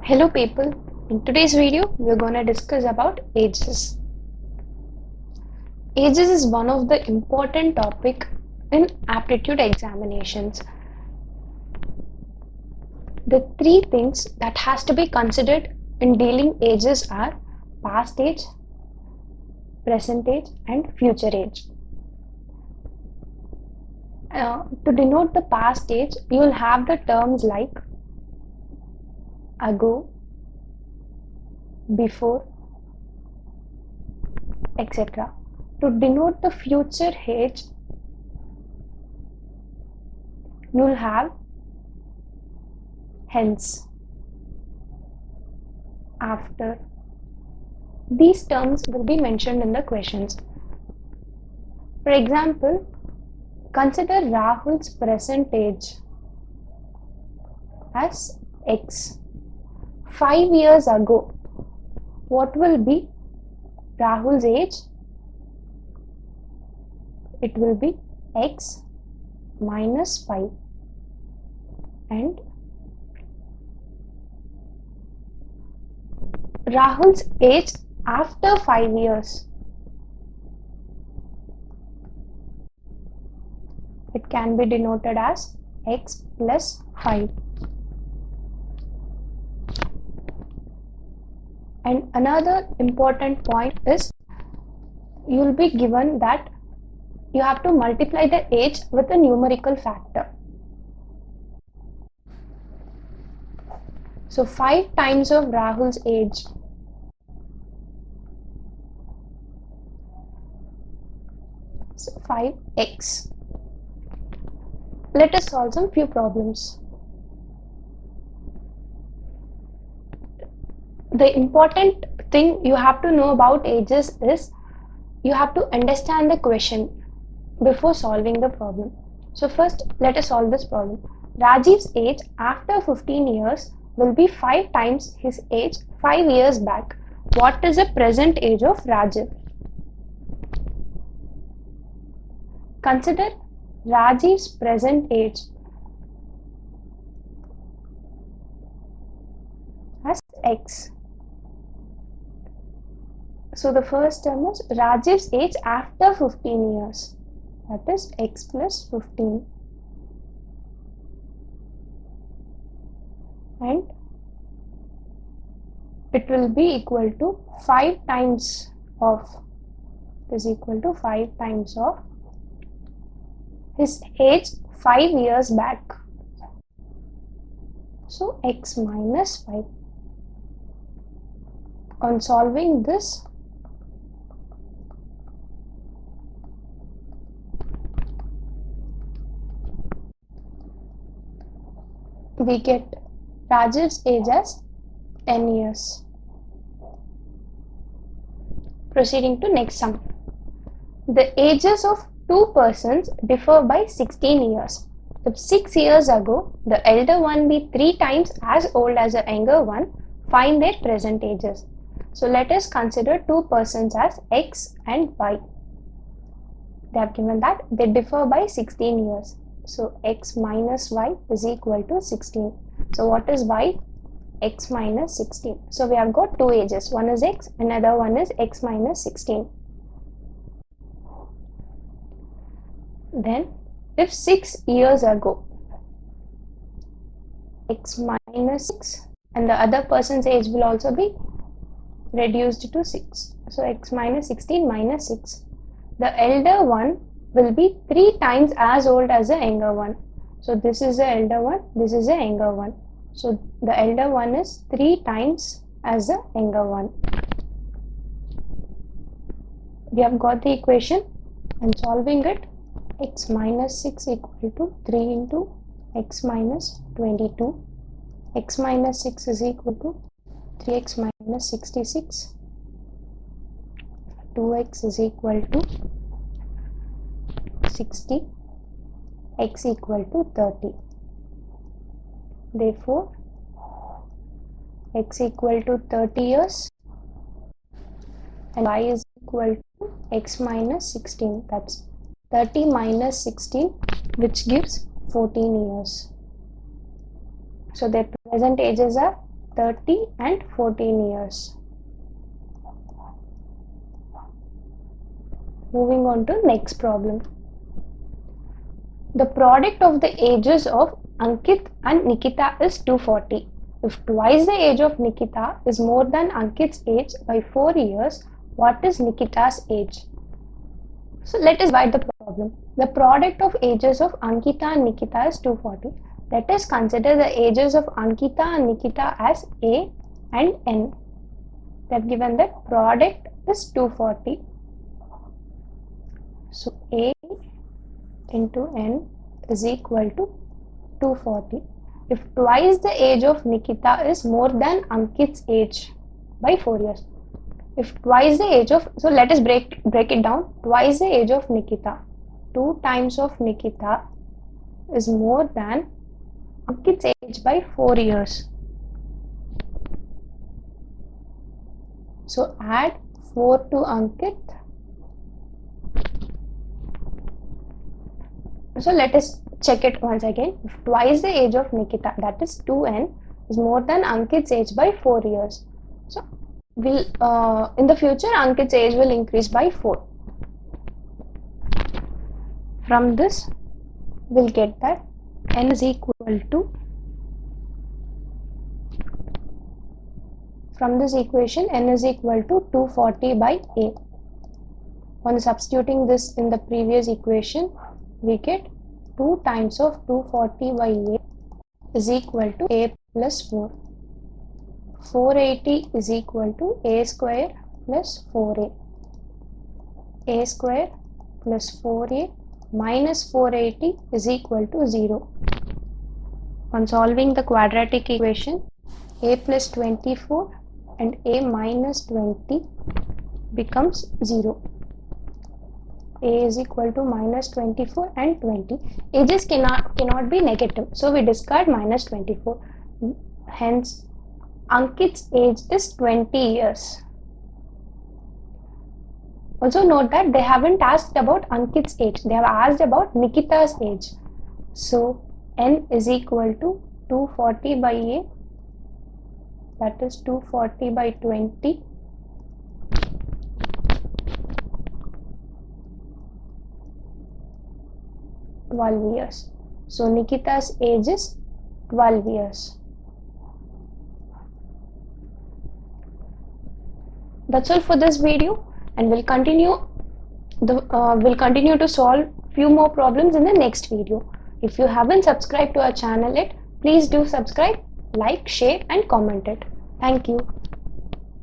Hello people, in today's video we're going to discuss about ages. Ages is one of the important topic in aptitude examinations. The three things that has to be considered in dealing ages are past age, present age and future age. To denote the past age, you will have the terms like ago, before, etc. To denote the future age, you will have hence, after. These terms will be mentioned in the questions. For example, consider Rahul's present age as X. 5 years ago, what will be Rahul's age? It will be X minus 5. And Rahul's age after 5 years, it can be denoted as X plus 5. And another important point is you will be given that you have to multiply the age with a numerical factor. So 5 times of Rahul's age. So 5x. Let us solve some few problems. The important thing you have to know about ages is you have to understand the question before solving the problem. So first let us solve this problem. Rajiv's age after 15 years will be 5 times his age 5 years back. What is the present age of Rajiv? Consider Rajiv's present age as X. So the first term is Rajiv's age after 15 years. That is X plus 15. And it will be equal to 5 times of, is equal to 5 times of his age 5 years back. So X minus 5. On solving this, we get Rajiv's age as 10 years. Proceeding to next sum. The ages of two persons differ by 16 years. If 6 years ago the elder one be 3 times as old as the younger one, find their present ages. So let us consider two persons as X and Y. They have given that they differ by 16 years. So X minus Y is equal to 16. So what is Y? X minus 16. So we have got two ages. One is X, another one is X minus 16. Then if 6 years ago X minus 6 and the other person's age will also be reduced to 6. So X minus 16 minus 6. The elder one will be 3 times as old as the younger one. So this is the elder one, this is the younger one. So the elder one is 3 times as the younger one. We have got the equation and solving it, X minus 6 equal to 3 into X minus 22. X minus 6 is equal to 3x minus 66. 2x is equal to 60. X equal to 30. Therefore, X equal to 30 years and Y is equal to X minus 16. That's 30 minus 16, which gives 14 years. So their present ages are 30 and 14 years. Moving on to next problem. The product of the ages of Ankit and Nikita is 240. If twice the age of Nikita is more than Ankit's age by 4 years, what is Nikita's age? So let us divide the problem. The product of ages of Ankita and Nikita is 240. Let us consider the ages of Ankita and Nikita as A and N. They have given that product is 240. So A into N is equal to 240. If twice the age of Nikita is more than Ankit's age by 4 years. If twice the age of, so let us break it down. Twice the age of Nikita, 2 times of Nikita is more than Ankit's age by 4 years. So add 4 to Ankit. So let us check it once again. If twice the age of Nikita, that is 2n, is more than Ankit's age by 4 years. So we'll in the future Ankit's age will increase by 4. From this we'll get that n is equal to, from this equation n is equal to 240 by a. On substituting this in the previous equation, we get 2 times of 240 by a is equal to a plus 4. 480 is equal to a square plus 4a. A square plus 4a minus 480 is equal to 0. On solving the quadratic equation, a plus 24 and a minus 20 becomes 0. A is equal to minus 24 and 20. Ages cannot be negative, so we discard minus 24. Hence, Ankit's age is 20 years. Also note that they haven't asked about Ankit's age, they have asked about Nikita's age. So n is equal to 240 by a, that is 240 by 20. Years. So Nikita's age is 12 years. That's all for this video, and we'll continue to solve few more problems in the next video. If you haven't subscribed to our channel yet, please do subscribe, like, share and comment it. Thank you.